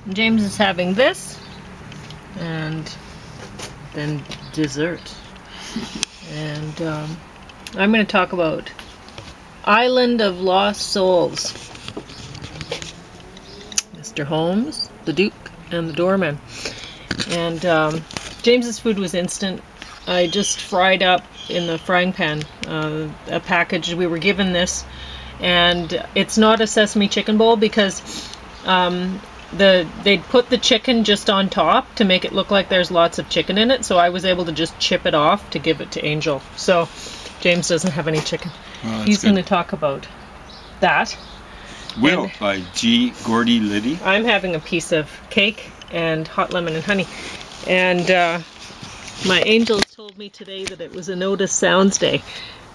James is having this, and then dessert. And I'm going to talk about Island of Lost Souls. Mr. Holmes, the Duke, and the Doorman. And James's food was instant. I just fried up in the frying pan a package. We were given this, and it's not a sesame chicken bowl because they'd put the chicken just on top to make it look like there's lots of chicken in it, so I was able to just chip it off to give it to Angel. So James doesn't have any chicken. Oh, he's going to talk about that. Will by G. Gordy Liddy. I'm having a piece of cake and hot lemon and honey. And my angels told me today that it was a Notice Sounds Day.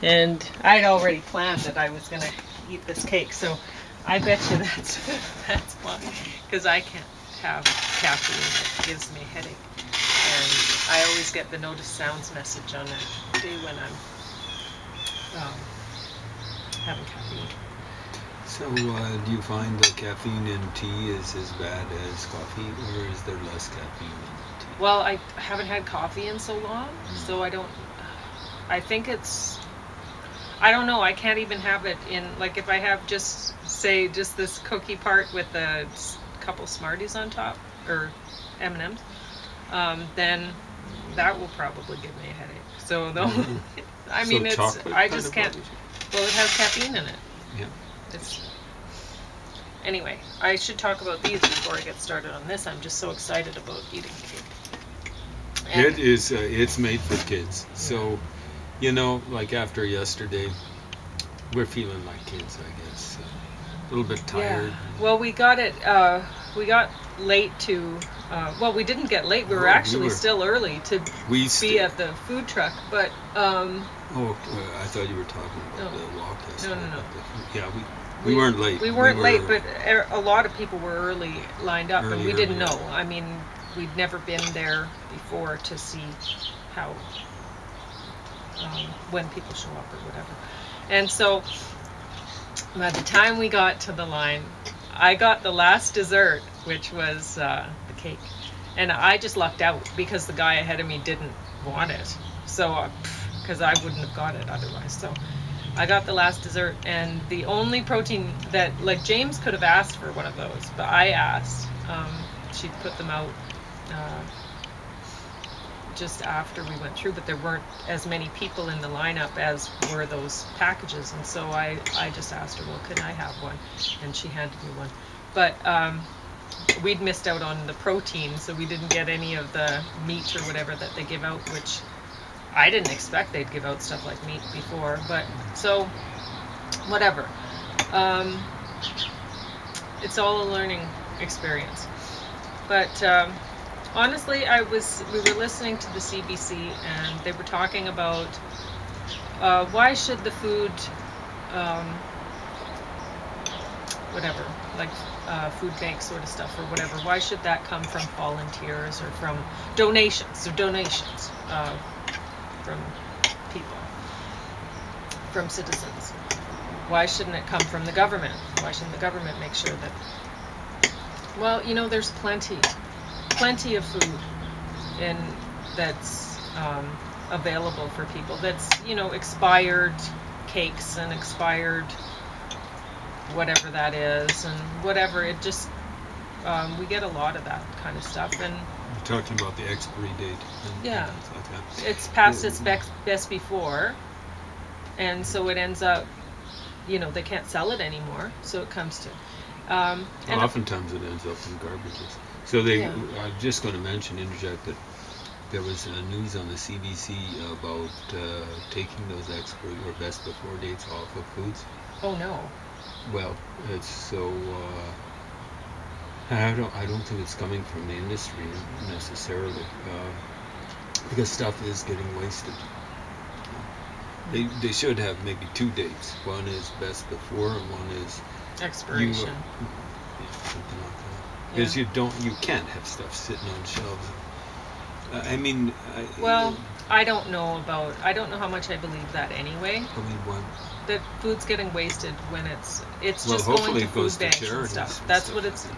And I'd already planned that I was going to eat this cake. So I bet you that's why. Because I can't have caffeine. It gives me a headache. And I always get the Notice Sounds message on a day when I'm having caffeine. So, do you find that caffeine in tea is as bad as coffee, or is there less caffeine in tea? Well, I haven't had coffee in so long, so I don't, I think it's, I don't know, I can't even have it in, like if I have just, say, just this cookie part with a couple Smarties on top, or M&Ms, then that will probably give me a headache. So, though, I mean, it's, I just can't, well, it has caffeine in it. Yeah. Anyway, I should talk about these before I get started on this. I'm just so excited about eating cake. And it is, it's made for kids. So, you know, like after yesterday, we're feeling like kids, I guess. A little bit tired. Yeah. Well, we got it, we got late to, well, we didn't get late. We were actually still early to be at the food truck, but... I thought you were talking about the walk yesterday. No. Yeah, we weren't late. We weren't late, but a lot of people were early lined up, and we didn't know. I mean, we'd never been there before to see how, when people show up or whatever. And so, by the time we got to the line, I got the last dessert, which was the cake. And I just lucked out because the guy ahead of me didn't want it. So, because I wouldn't have got it otherwise. So I got the last dessert, and the only protein that, like, James could have asked for one of those, but I asked. She put them out just after we went through, but there weren't as many people in the lineup as were those packages, and so I just asked her, well, can I have one? And she handed me one. But we'd missed out on the protein, so we didn't get any of the meat or whatever that they give out, which I didn't expect they'd give out stuff like meat before, but so whatever. It's all a learning experience. But honestly, we were listening to the CBC, and they were talking about why should the food, whatever, like food bank sort of stuff or whatever, why should that come from volunteers or from donations from people, from citizens? Why shouldn't it come from the government? Why shouldn't the government make sure that, well, you know, there's plenty of food that's available for people, that's, you know, expired cakes and expired whatever that is, and whatever, it just, we get a lot of that kind of stuff. And you're talking about the expiry date. Yeah, it's past its best before, and so it ends up, you know, they can't sell it anymore, so it comes to and oftentimes it ends up in garbages. So I'm just going to interject that there was news on the CBC about taking those expiry or best before dates off of foods. Oh no. Well, it's so I don't think it's coming from the industry necessarily, because stuff is getting wasted. They should have maybe two dates. One is best before, and one is expiration. Something like that. Because you can't have stuff sitting on shelves. I mean. I don't know how much I believe that anyway. Believe what? That food's getting wasted when it's well, just going to it goes food banks to and stuff. And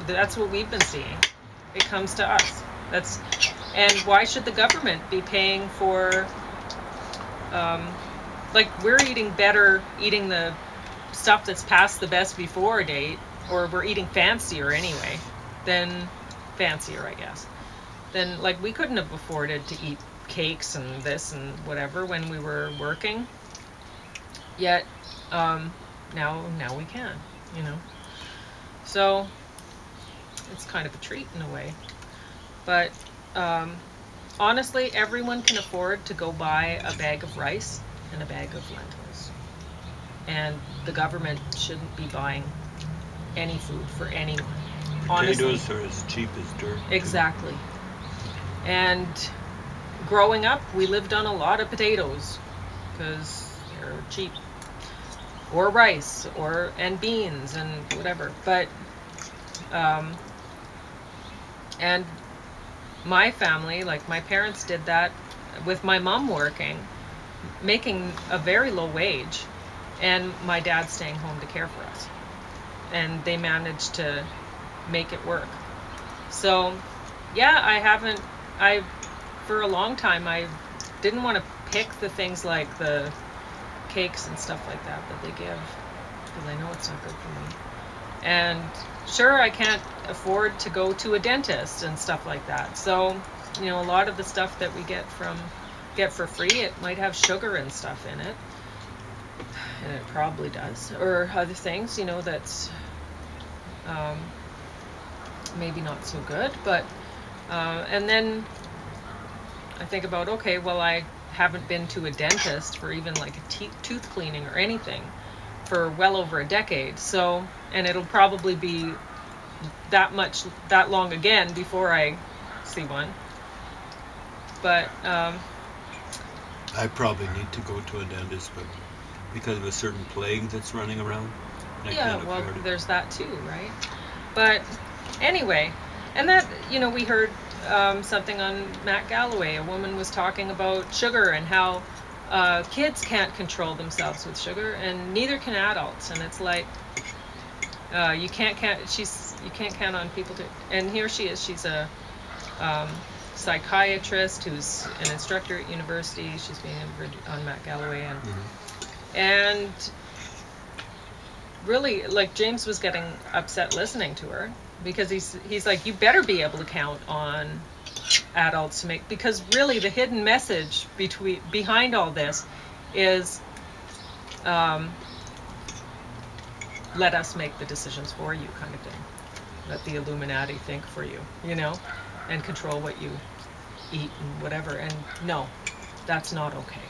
that's what we've been seeing. it comes to us. And why should the government be paying for, like, we're eating the stuff that's past the best before date, or we're eating fancier anyway, I guess. Then, like, we couldn't have afforded to eat cakes and this and whatever when we were working. Yet, now we can, you know. So, it's kind of a treat in a way. But, honestly, everyone can afford to go buy a bag of rice and a bag of lentils. And the government shouldn't be buying any food for anyone. Potatoes Honestly. are as cheap as dirt. Exactly. And growing up, we lived on a lot of potatoes because they're cheap. Or rice, and beans and whatever. But, and my family, like my parents did that with my mom working, making a very low wage, and my dad staying home to care for us. And they managed to make it work. So, yeah, for a long time, I didn't want to pick the things like the cakes and stuff like that they give, because I know it's not good for me. And sure, I can't afford to go to a dentist and stuff like that. So, you know, a lot of the stuff that we get for free, it might have sugar and stuff in it. And it probably does. Or other things, you know, that's maybe not so good. But, and then I think about, okay, well, I haven't been to a dentist for even like a tooth cleaning or anything for well over a decade. So, and it'll probably be that long again before I see one. But, I probably need to go to a dentist, but because of a certain plague that's running around, I can't afford it. There's that too, right? But anyway, and that, you know, we heard something on Matt Galloway. A woman was talking about sugar and how kids can't control themselves with sugar, and neither can adults. And it's like you can't count on people to. And here she is. She's a psychiatrist who's an instructor at university. She's being interviewed on Matt Galloway, and really, like, James was getting upset listening to her, because he's like, you better be able to count on adults to make, because really the hidden message behind all this is let us make the decisions for you, kind of thing. Let the Illuminati think for you, you know, and control what you eat and whatever. And no, that's not okay.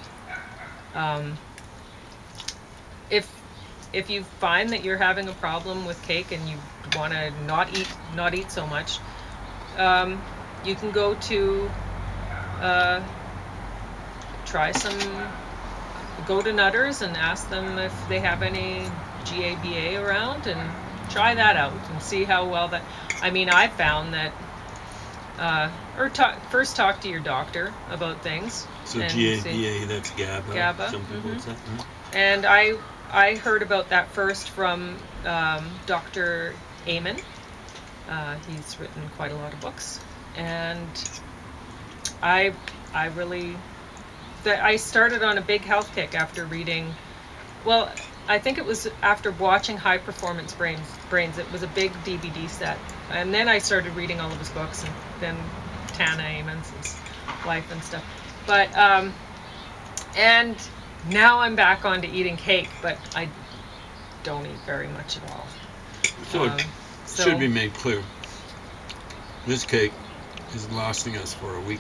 If you find that you're having a problem with cake and you want to not eat so much, you can go to go to Nutters and ask them if they have any GABA around, and try that out and see how well that. I mean, I found that. First talk to your doctor about things. So GABA, that's GABA. GABA. Some people would say. And I heard about that first from Dr. Amen. He's written quite a lot of books, and I started on a big health kick after reading. Well, I think it was after watching High Performance Brains. It was a big DVD set, and then I started reading all of his books, and then Tana Amen's life and stuff. But and now I'm back on to eating cake, but I don't eat very much at all. So it should be made clear. This cake is lasting us for a week.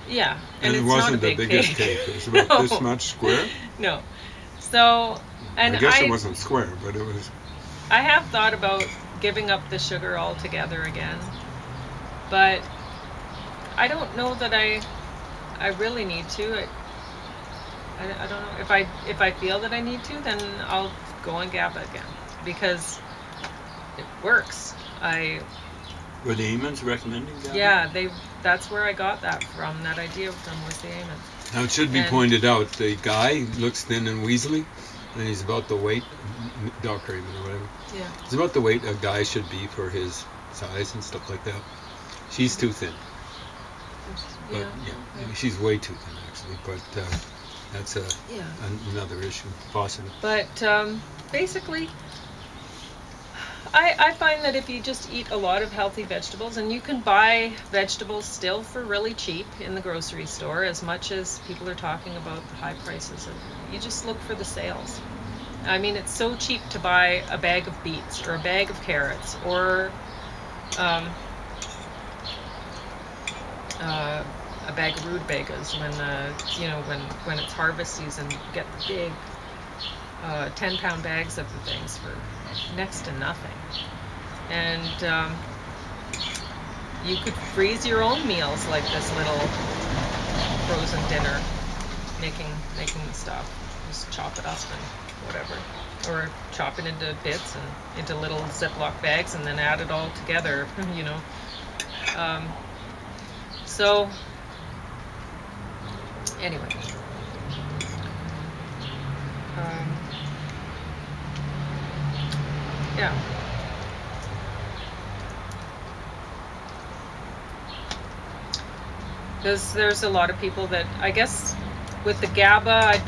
Yeah, and it wasn't the biggest cake. It was about this much square. No. So, and I guess it wasn't square, but it was. I have thought about giving up the sugar altogether again, but I don't know that I really need to. I don't know if I feel that I need to, then I'll go on GABA again, because it works. Were the Amens recommending GABA? Yeah, that's where I got that from. That idea from was the Amens. Now it should be pointed out, the guy looks thin and weaselly, and he's about the weight, Dr. Amen or whatever. Yeah. He's about the weight a guy should be for his size and stuff like that. She's too thin. But Yeah. yeah, she's way too thin actually. But that's another issue, possibly. But basically, I find that if you just eat a lot of healthy vegetables, and you can buy vegetables still for really cheap in the grocery store, as much as people are talking about the high prices, you just look for the sales. I mean, it's so cheap to buy a bag of beets or a bag of carrots or a bag of rutabagas when it's harvest season. You get the big 10-pound bags of the things for next to nothing. And you could freeze your own meals like this little frozen dinner, making the stuff. Just chop it up and whatever, or chop it into bits and into little Ziploc bags, and then add it all together. So anyway, yeah. Because there's a lot of people that, I guess, with the GABA,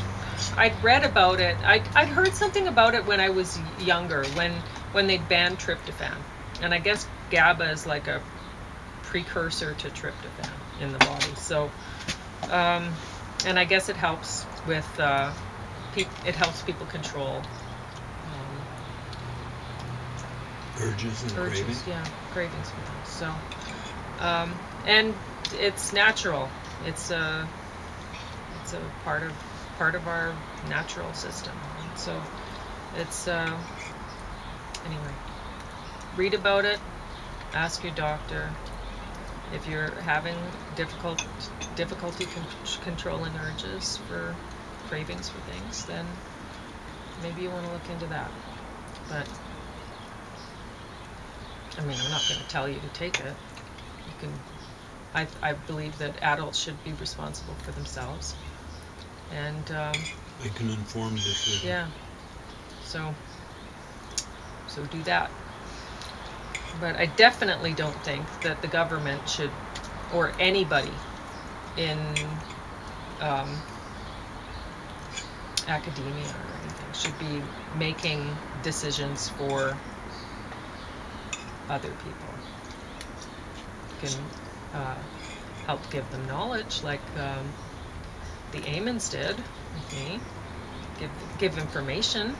I'd read about it. I'd heard something about it when I was younger, when they'd banned tryptophan. And I guess GABA is like a precursor to tryptophan in the body. So, and I guess it helps with, it helps people control urges and cravings. Yeah, cravings for them. So, and it's natural. It's a part of our natural system. So it's anyway. Read about it. Ask your doctor. If you're having difficulty controlling urges for cravings for things, then maybe you want to look into that. But I mean, I'm not going to tell you to take it. You can. I believe that adults should be responsible for themselves, and they can inform decision. Yeah. So do that. But I definitely don't think that the government should, or anybody in academia or anything, should be making decisions for other people. You can help give them knowledge, like the Amens did with me. Give information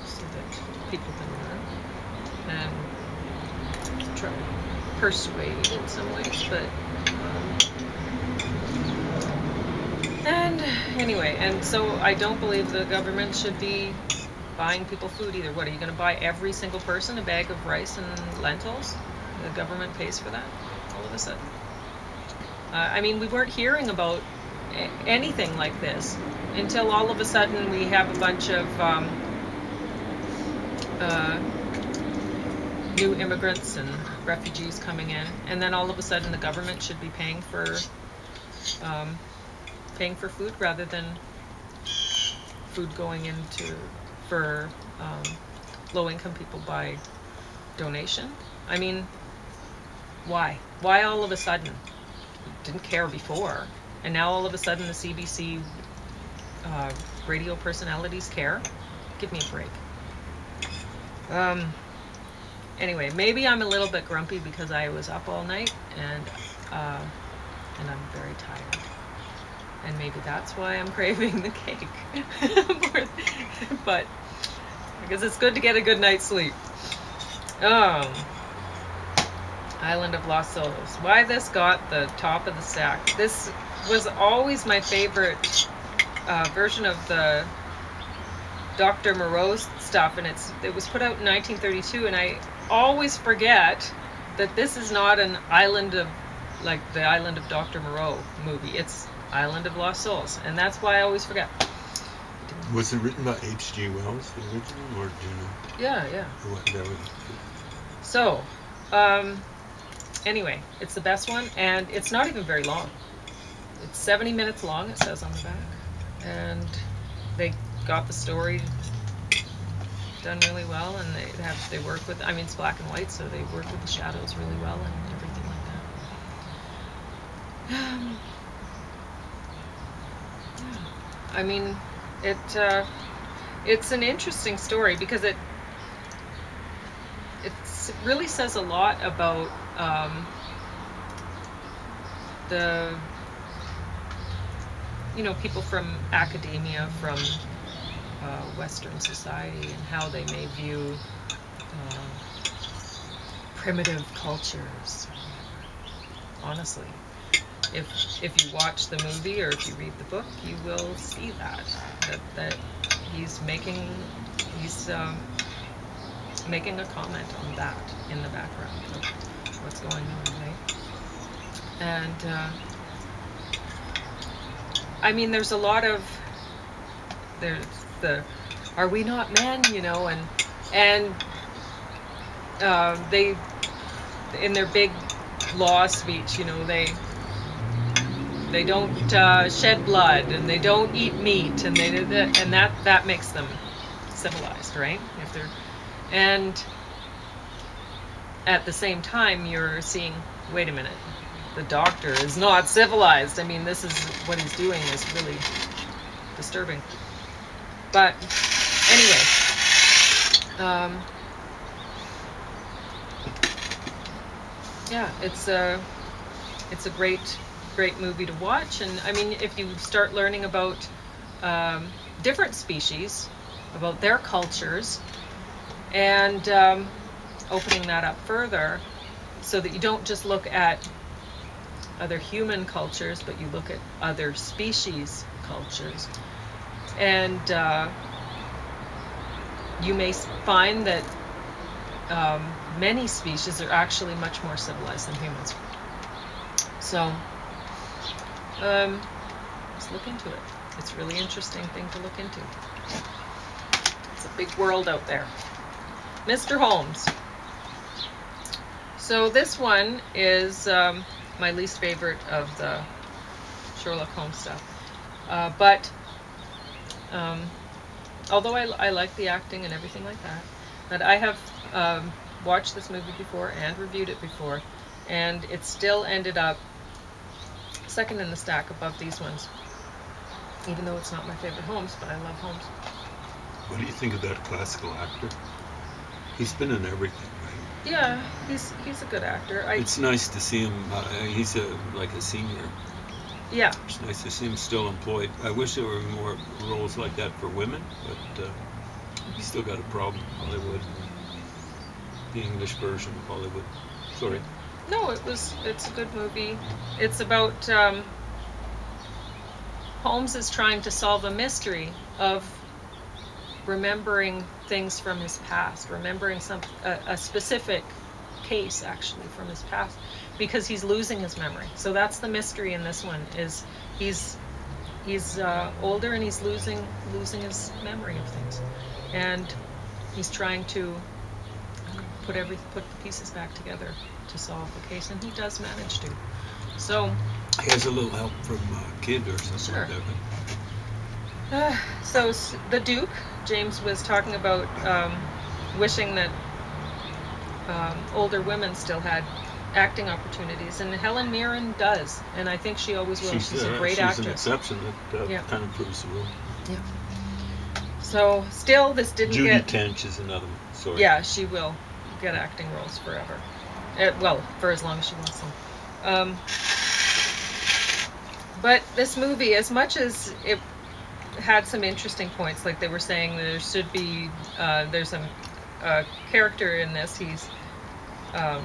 so that people can learn and try to persuade in some ways. But and anyway, and so I don't believe the government should be buying people food either. What, are you going to buy every single person a bag of rice and lentils? The government pays for that all of a sudden. I mean, we weren't hearing about anything like this until all of a sudden we have a bunch of new immigrants and refugees coming in, and then all of a sudden the government should be paying for food rather than food going into for low-income people by donation. I mean, why? Why all of a sudden? Didn't care before, and now all of a sudden the CBC radio personalities care? Give me a break. Anyway, maybe I'm a little bit grumpy because I was up all night and I'm very tired. And maybe that's why I'm craving the cake. But because it's good to get a good night's sleep. Island of Lost Souls. Why this got the top of the stack. This was always my favorite version of the Dr. Moreau's stuff, and it was put out in 1932, and I always forget that this is not an Island of, like the Island of Dr. Moreau movie. It's Island of Lost Souls, and that's why I always forget. Was it written by H.G. Wells, the original, or do you know? Yeah. What, that would... So, anyway, it's the best one, and it's not even very long. It's 70 minutes long, it says on the back. And they got the story done really well, and they work with, I mean, it's black and white, so they work with the shadows really well and everything like that. Yeah. I mean, it's an interesting story because it really says a lot about the people from academia, from Western society, and how they may view primitive cultures. Honestly, if you watch the movie or if you read the book, you will see that he's making a comment on that in the background of what's going on, right? And I mean, there's a lot of are we not men, and they, in their big law speech, they don't shed blood, and they don't eat meat, and that makes them civilized, right? And at the same time, you're seeing, wait a minute, the doctor is not civilized. I mean, this is what he's doing is really disturbing. But anyway, yeah, it's a great movie to watch. And I mean, if you start learning about different species, about their cultures, and opening that up further, so that you don't just look at other human cultures, but you look at other species cultures. And you may find that many species are actually much more civilized than humans. So just look into it. It's a really interesting thing to look into. It's a big world out there. Mr. Holmes. So this one is my least favorite of the Sherlock Holmes stuff. But although I like the acting and everything like that, but I have watched this movie before and reviewed it before, and it still ended up second in the stack above these ones, even though it's not my favorite Holmes, but I love Holmes. What do you think of that classical actor? He's been in everything, right? Yeah, he's a good actor. It's nice to see him. He's like a senior. Yeah. It's nice to see him still employed. I wish there were more roles like that for women, but he's still got a problem. Hollywood, the English version of Hollywood. Sorry. No, it's a good movie. It's about Holmes is trying to solve a mystery of remembering things from his past, remembering a specific case actually from his past, because he's losing his memory. So that's the mystery in this one, is he's older and he's losing his memory of things, and he's trying to put the pieces back together to solve the case, and he does manage to. So he has a little help from a kid or something. Sure. Like that. So the Duke, James was talking about wishing that older women still had acting opportunities, and Helen Mirren does, and I think she always will. She's a great actress. She's an exception. That kind of proves the rule. Yeah. So still, this didn't Judi get... Dench is another one. Sorry. Yeah, she will get acting roles forever. Well, for as long as she wants them. But this movie, as much as it had some interesting points, like they were saying there should be, there's a character in this, he's, I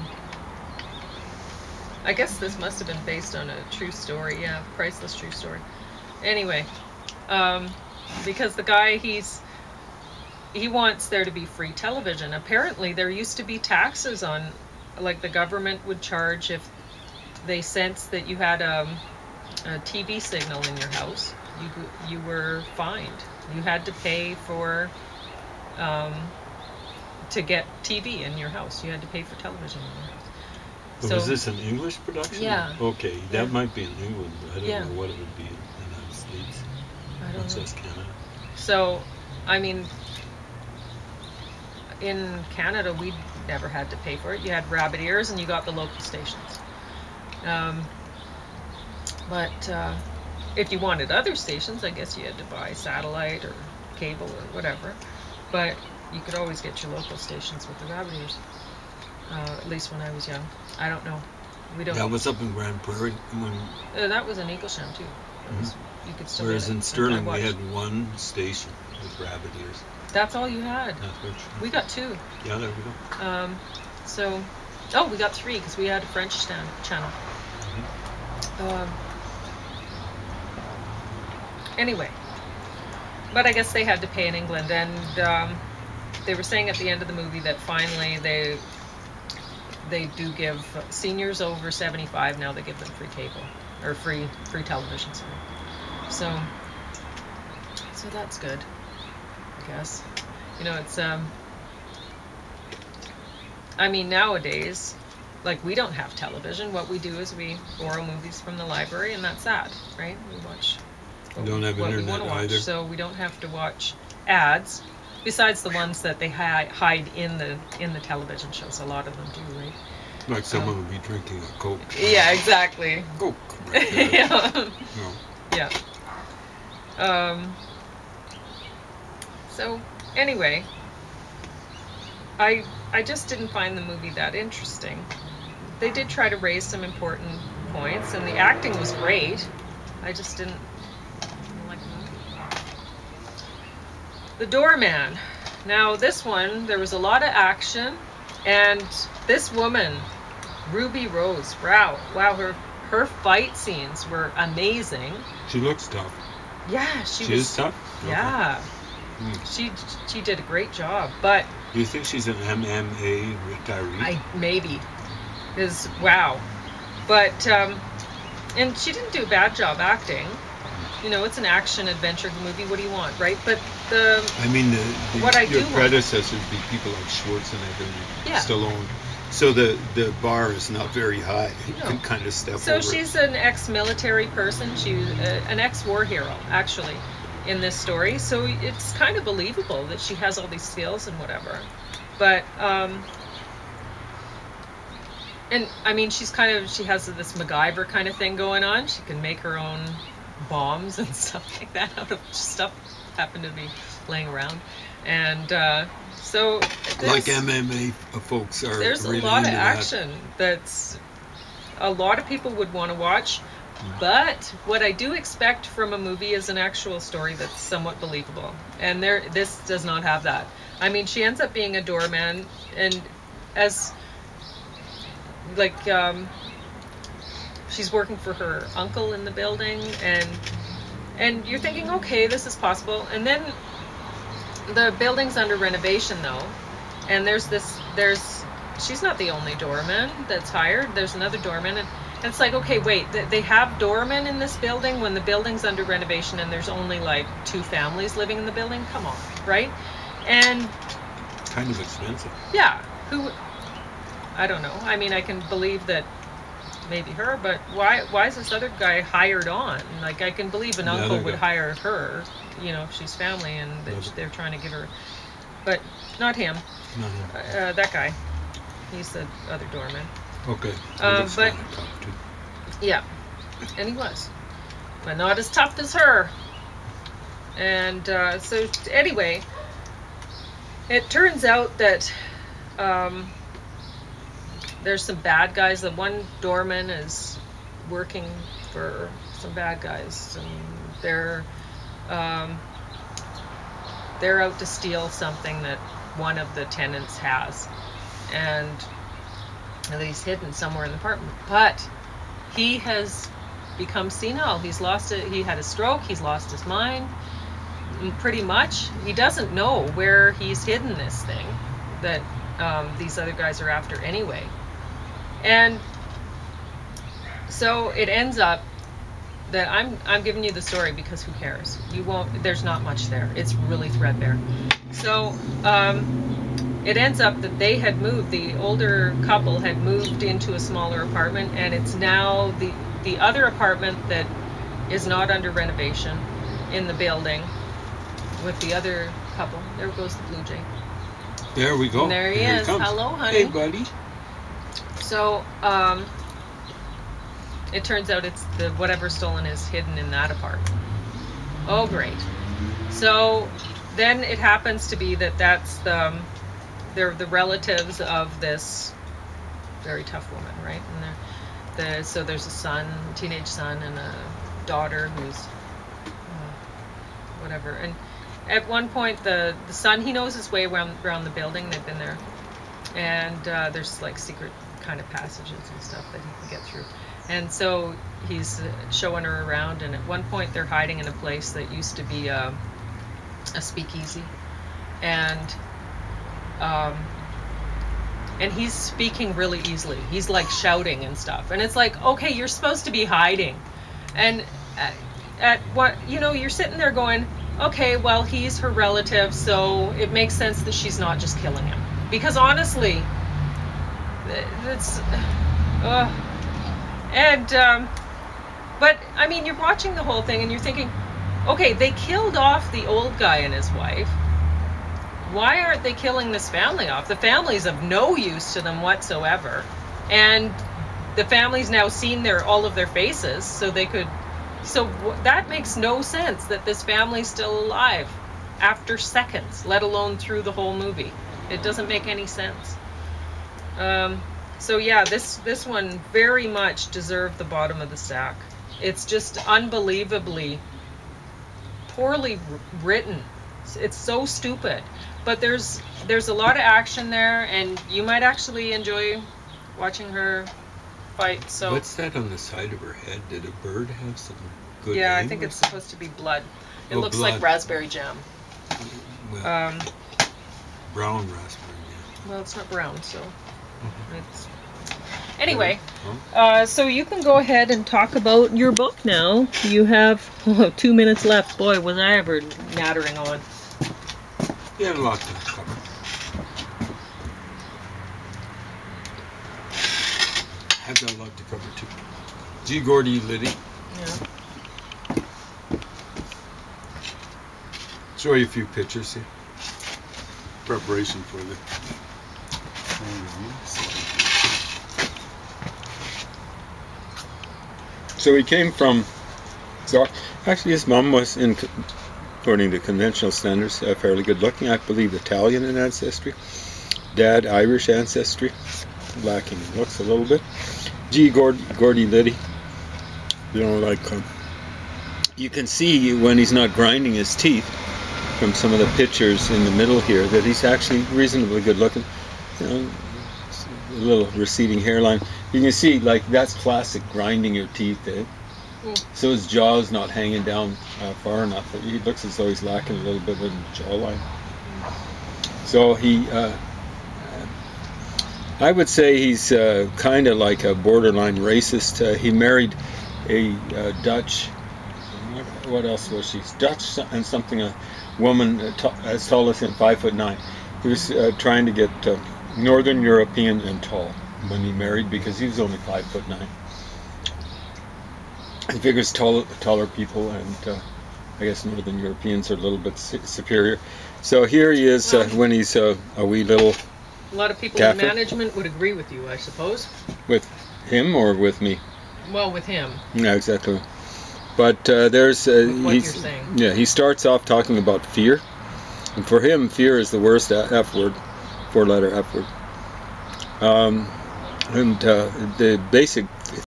guess this must have been based on a true story, yeah, priceless true story. Anyway, because the guy, he wants there to be free television. Apparently there used to be taxes on, like the government would charge if they sensed that you had a TV signal in your house. You were fined. You had to pay for to get TV in your house. You had to pay for television in your house. So was this an English production? Yeah. Okay, that might be in England. I don't know what it would be in the United States. I don't know. Canada. So, I mean, in Canada, we never had to pay for it. You had rabbit ears, and you got the local stations. But if you wanted other stations, I guess you had to buy satellite or cable or whatever. But you could always get your local stations with the rabbit ears. At least when I was young. I don't know. We don't. That was up in Grand Prairie. That was in Eaglesham too. You could still. Whereas get it. in Sterling we had one station with rabbit ears. That's all you had. That's what you... We got 2. Yeah, there we go. So, we got 3 because we had a French channel. Anyway, but I guess they had to pay in England, and they were saying at the end of the movie that finally they do give seniors over 75 now. They give them free cable or free television. So that's good, I guess. You know, it's I mean, nowadays, like, we don't have television. What we do is we borrow movies from the library, and that's that, right? We watch what we want to watch. Either. So we don't have to watch ads, besides the ones that they hide in the television shows. A lot of them do, right? Like someone would be drinking a Coke. Yeah, exactly. Coke. Right there. Yeah. No. Yeah. So anyway, I just didn't find the movie that interesting. They did try to raise some important points, and the acting was great. I just didn't like the movie. The Doorman. Now this one, there was a lot of action, and this woman, Ruby Rose, wow, her fight scenes were amazing. She looks tough. Yeah, she was tough. Yeah. Okay. She did a great job, but do you think she's an MMA retiree? Maybe, because wow, but and she didn't do a bad job acting. You know, it's an action adventure movie. What do you want, right? But your predecessors be people like Schwarzenegger and Stallone. So the bar is not very high. You can kind of step over. So she's an ex-military person. She's an ex-war hero, actually, in this story. So it's kind of believable that she has all these skills and whatever. But and I mean, she has this MacGyver kind of thing going on. She can make her own bombs and stuff like that out of stuff happened to be laying around, and so like MMA folks are. There's really a lot of into action that's a lot of people would want to watch. But what I do expect from a movie is an actual story that's somewhat believable, and this does not have that. I mean, she ends up being a doorman, and as like she's working for her uncle in the building, and you're thinking, okay, this is possible. And then the building's under renovation though, and she's not the only doorman that's hired. There's another doorman, and it's like, okay, wait, they have doormen in this building when the building's under renovation and there's only like 2 families living in the building? Come on, right? And kind of expensive. Yeah, I don't know. I mean, I can believe that maybe her, but why is this other guy hired on? Like, I can believe an uncle would hire her, you know, if she's family and they're trying to give her, but not him. Not him. That guy. He's the other doorman. Okay. But yeah, and he was, but not as tough as her. And so anyway, it turns out that there's some bad guys. The one doorman is working for some bad guys, and they're out to steal something that one of the tenants has, and he's hidden somewhere in the apartment. But he has become senile. He's lost it. He had a stroke. He's lost his mind. Pretty much, he doesn't know where he's hidden this thing that these other guys are after anyway. And so it ends up that I'm giving you the story because who cares? You won't. There's not much there. It's really threadbare. So it ends up that they had moved. The older couple had moved into a smaller apartment, and it's now the other apartment that is not under renovation in the building with the other couple. There goes the blue jay. There we go. And there he is. He Hello, honey. Hey, buddy. So it turns out it's the whatever's stolen is hidden in that apartment. Oh, great. So then it happens to be that they're the relatives of this very tough woman, right? And so there's a son, teenage son, and a daughter who's whatever. And at one point, the son, he knows his way around the building. They've been there, and there's like secret kind of passages and stuff that he can get through. And so he's showing her around. And at one point, they're hiding in a place that used to be a speakeasy, and he's speaking really easily. He's like shouting and stuff, and it's like, okay, you're supposed to be hiding, and at what, you know, you're sitting there going, okay, well, he's her relative, so it makes sense that she's not just killing him, because honestly, it's but I mean, you're watching the whole thing and you're thinking, okay, they killed off the old guy and his wife. Why aren't they killing this family off? The family's of no use to them whatsoever. And the family's now seen all of their faces, so they could... So that makes no sense that this family's still alive after seconds, let alone through the whole movie. It doesn't make any sense. So yeah, this one very much deserved the bottom of the stack. It's just unbelievably poorly written. It's so stupid. But there's a lot of action there, and you might actually enjoy watching her fight. So what's that on the side of her head? Did a bird have some good Yeah, aim I think or it's something? supposed to be blood. It Oh, looks blood. like raspberry jam. Well, brown raspberry. Yeah. Well, it's not brown, so Mhm. it's... Anyway, Huh? so you can go ahead and talk about your book now. You have 2 minutes left. Boy, was I ever nattering on. You had a lot to cover. I've got a lot to cover too. G. Gordy Liddy. Yeah. Show you a few pictures here. Preparation for the... So he came from... So actually his mom was, according to conventional standards, fairly good looking. I believe Italian in ancestry. Dad, Irish ancestry. Lacking in looks a little bit. G. Gordy Liddy. You know, like... you can see when he's not grinding his teeth from some of the pictures in the middle here that he's actually reasonably good looking. You know, a little receding hairline. You can see, like, that's classic grinding your teeth, eh? So his jaw's not hanging down far enough. He looks as though he's lacking a little bit of the jawline. So he, I would say he's kind of like a borderline racist. He married a Dutch, what else was she? Dutch and something, a woman as tall as him, 5'9". He was trying to get Northern European and tall when he married, because he was only 5'9". He figures taller people, and I guess Northern Europeans are a little bit superior. So here he is when he's a wee little... A lot of people Gaffer. in management would agree with you, I suppose. With him or with me? Well, with him. Yeah, exactly. But there's... With what you're saying. Yeah, he starts off talking about fear. And for him, fear is the worst F word, 4-letter F word. And the basic